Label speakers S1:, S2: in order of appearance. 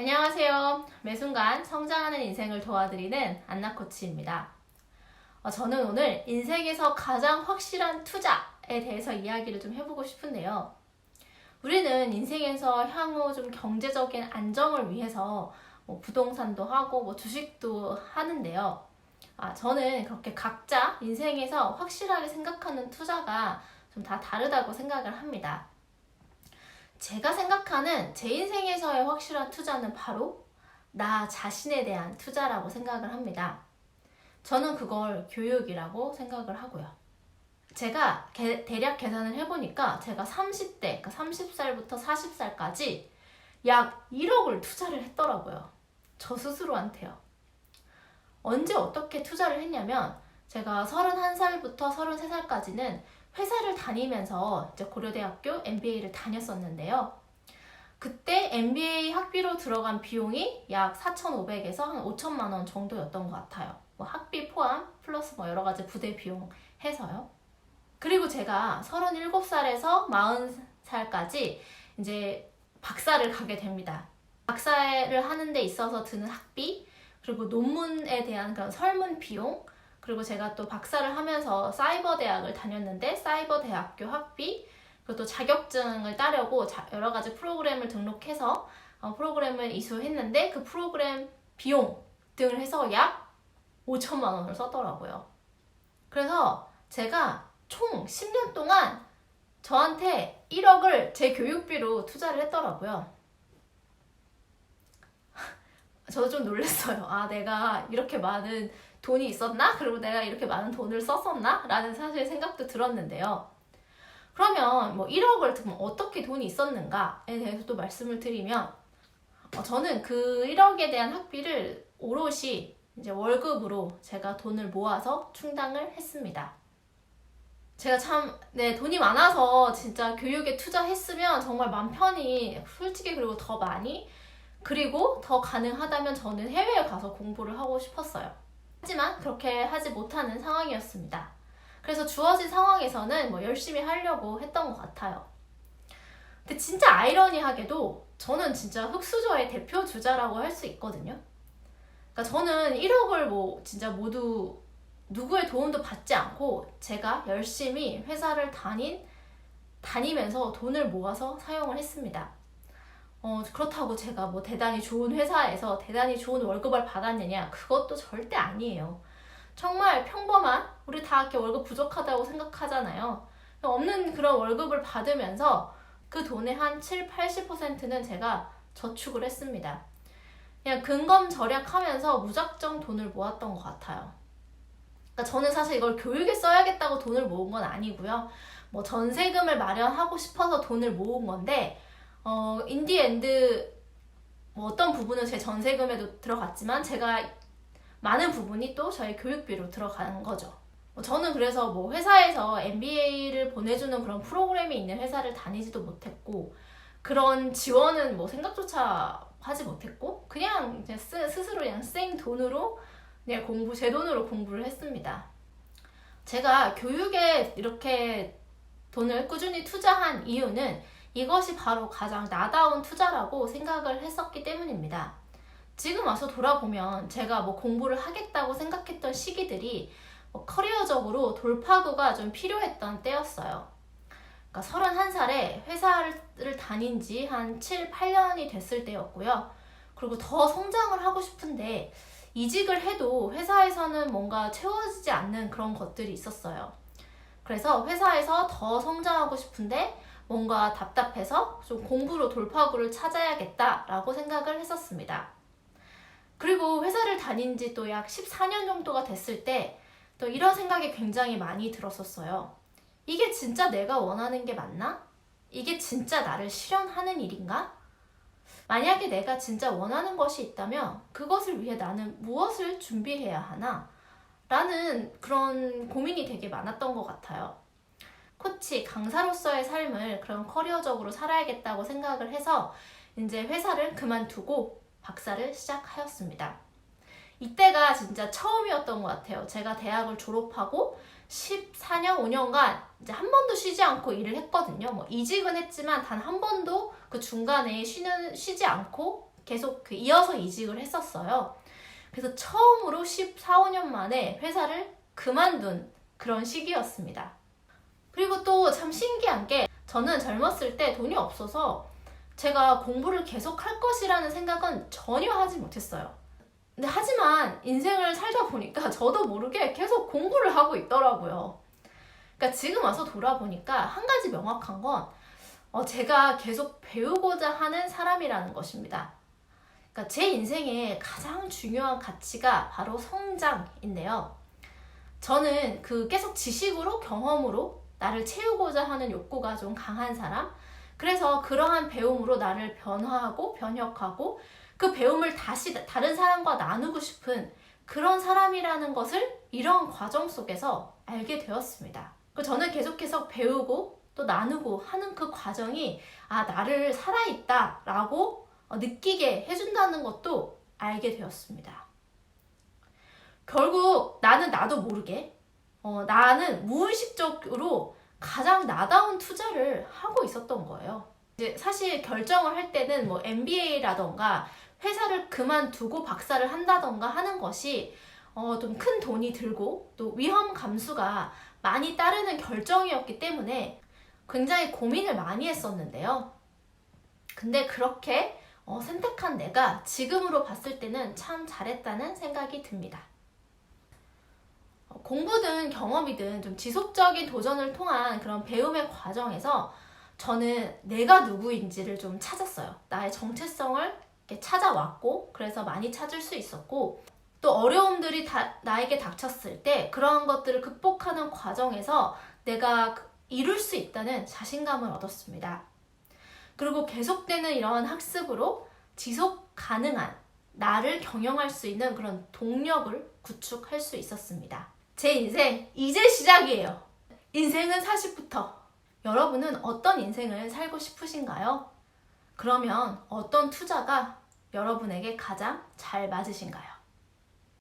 S1: 안녕하세요. 매 순간 성장하는 인생을 도와드리는 안나 코치입니다. 저는 오늘 인생에서 가장 확실한 투자에 대해서 이야기를 좀 해보고 싶은데요. 우리는 인생에서 향후 좀 경제적인 안정을 위해서 부동산도 하고 주식도 하는데요. 저는 그렇게 각자 인생에서 확실하게 생각하는 투자가 좀 다 다르다고 생각을 합니다. 제가 생각하는 제 인생에서의 확실한 투자는 바로 나 자신에 대한 투자라고 생각을 합니다. 저는 그걸 교육이라고 생각을 하고요. 제가 대략 계산을 해보니까 제가 30대, 그러니까 30살부터 40살까지 약 1억을 투자를 했더라고요. 저 스스로한테요. 언제 어떻게 투자를 했냐면 제가 31살부터 33살까지는 회사를 다니면서 이제 고려대학교 MBA를 다녔었는데요. 그때 MBA 학비로 들어간 비용이 약 4,500에서 한 5천만 원 정도였던 것 같아요. 학비 포함 플러스 여러 가지 부대 비용 해서요. 그리고 제가 37살에서 40살까지 이제 박사를 가게 됩니다. 박사를 하는 데 있어서 드는 학비, 그리고 논문에 대한 그런 설문 비용, 그리고 제가 또 박사를 하면서 사이버 대학을 다녔는데 사이버 대학교 학비, 그리고 또 자격증을 따려고 여러 가지 프로그램을 등록해서 프로그램을 이수했는데 그 프로그램 비용 등을 해서 약 5천만 원을 썼더라고요. 그래서 제가 총 10년 동안 저한테 1억을 제 교육비로 투자를 했더라고요. 저도 좀 놀랐어요. 내가 이렇게 많은 돈이 있었나? 그리고 내가 이렇게 많은 돈을 썼었나? 라는 사실 생각도 들었는데요. 그러면 1억을 어떻게 돈이 있었는가에 대해서 또 말씀을 드리면 저는 그 1억에 대한 학비를 오롯이 이제 월급으로 제가 돈을 모아서 충당을 했습니다. 제가 돈이 많아서 진짜 교육에 투자했으면 정말 맘 편히, 솔직히 그리고 더 많이, 그리고 더 가능하다면 저는 해외에 가서 공부를 하고 싶었어요. 하지만 그렇게 하지 못하는 상황이었습니다. 그래서 주어진 상황에서는 열심히 하려고 했던 것 같아요. 근데 진짜 아이러니하게도 저는 진짜 흑수저의 대표 주자라고 할 수 있거든요. 그러니까 저는 1억을 진짜 모두 누구의 도움도 받지 않고 제가 열심히 회사를 다니면서 돈을 모아서 사용을 했습니다. 그렇다고 제가 대단히 좋은 회사에서 대단히 좋은 월급을 받았느냐? 그것도 절대 아니에요. 정말 평범한, 우리 다 이렇게 월급 부족하다고 생각하잖아요. 없는 그런 월급을 받으면서 그 돈의 한 70-80%는 제가 저축을 했습니다. 그냥 근검절약하면서 무작정 돈을 모았던 것 같아요. 그러니까 저는 사실 이걸 교육에 써야겠다고 돈을 모은 건 아니고요. 전세금을 마련하고 싶어서 돈을 모은 건데 인디엔드 어떤 부분은 제 전세금에도 들어갔지만 제가 많은 부분이 또 저희 교육비로 들어가는 거죠. 저는 그래서 회사에서 MBA를 보내주는 그런 프로그램이 있는 회사를 다니지도 못했고 그런 지원은 생각조차 하지 못했고 그냥 스스로 그냥 생 돈으로 그냥 제 돈으로 공부를 했습니다. 제가 교육에 이렇게 돈을 꾸준히 투자한 이유는 이것이 바로 가장 나다운 투자라고 생각을 했었기 때문입니다. 지금 와서 돌아보면 제가 공부를 하겠다고 생각했던 시기들이 커리어적으로 돌파구가 좀 필요했던 때였어요. 그러니까 31살에 회사를 다닌 지 한 7-8년이 됐을 때였고요. 그리고 더 성장을 하고 싶은데 이직을 해도 회사에서는 뭔가 채워지지 않는 그런 것들이 있었어요. 그래서 회사에서 더 성장하고 싶은데 뭔가 답답해서 좀 공부로 돌파구를 찾아야겠다라고 생각을 했었습니다. 그리고 회사를 다닌 지 또 약 14년 정도가 됐을 때 또 이런 생각이 굉장히 많이 들었었어요. 이게 진짜 내가 원하는 게 맞나? 이게 진짜 나를 실현하는 일인가? 만약에 내가 진짜 원하는 것이 있다면 그것을 위해 나는 무엇을 준비해야 하나? 라는 그런 고민이 되게 많았던 것 같아요. 코치, 강사로서의 삶을 그런 커리어적으로 살아야겠다고 생각을 해서 이제 회사를 그만두고 박사를 시작하였습니다. 이때가 진짜 처음이었던 것 같아요. 제가 대학을 졸업하고 14년, 5년간 이제 한 번도 쉬지 않고 일을 했거든요. 이직은 했지만 단 한 번도 그 중간에 쉬지 않고 계속 이어서 이직을 했었어요. 그래서 처음으로 14, 15년 만에 회사를 그만둔 그런 시기였습니다. 그리고 또 참 신기한 게 저는 젊었을 때 돈이 없어서 제가 공부를 계속 할 것이라는 생각은 전혀 하지 못했어요. 근데 하지만 인생을 살다 보니까 저도 모르게 계속 공부를 하고 있더라고요. 그러니까 지금 와서 돌아보니까 한 가지 명확한 건 제가 계속 배우고자 하는 사람이라는 것입니다. 그러니까 제 인생의 가장 중요한 가치가 바로 성장인데요. 저는 계속 지식으로 경험으로 나를 채우고자 하는 욕구가 좀 강한 사람, 그래서 그러한 배움으로 나를 변화하고 변혁하고 그 배움을 다시 다른 사람과 나누고 싶은 그런 사람이라는 것을 이런 과정 속에서 알게 되었습니다. 저는 계속해서 배우고 또 나누고 하는 그 과정이 나를 살아있다 라고 느끼게 해준다는 것도 알게 되었습니다. 결국 나는 나도 모르게 나는 무의식적으로 가장 나다운 투자를 하고 있었던 거예요. 이제 사실 결정을 할 때는 MBA라던가 회사를 그만두고 박사를 한다던가 하는 것이 좀 큰 돈이 들고 또 위험 감수가 많이 따르는 결정이었기 때문에 굉장히 고민을 많이 했었는데요. 근데 그렇게 선택한 내가 지금으로 봤을 때는 참 잘했다는 생각이 듭니다. 공부든 경험이든 좀 지속적인 도전을 통한 그런 배움의 과정에서 저는 내가 누구인지를 좀 찾았어요. 나의 정체성을 이렇게 찾아왔고, 그래서 많이 찾을 수 있었고, 또 어려움들이 나에게 닥쳤을 때 그런 것들을 극복하는 과정에서 내가 이룰 수 있다는 자신감을 얻었습니다. 그리고 계속되는 이러한 학습으로 지속 가능한 나를 경영할 수 있는 그런 동력을 구축할 수 있었습니다. 제 인생 이제 시작이에요. 인생은 40부터. 여러분은 어떤 인생을 살고 싶으신가요? 그러면 어떤 투자가 여러분에게 가장 잘 맞으신가요?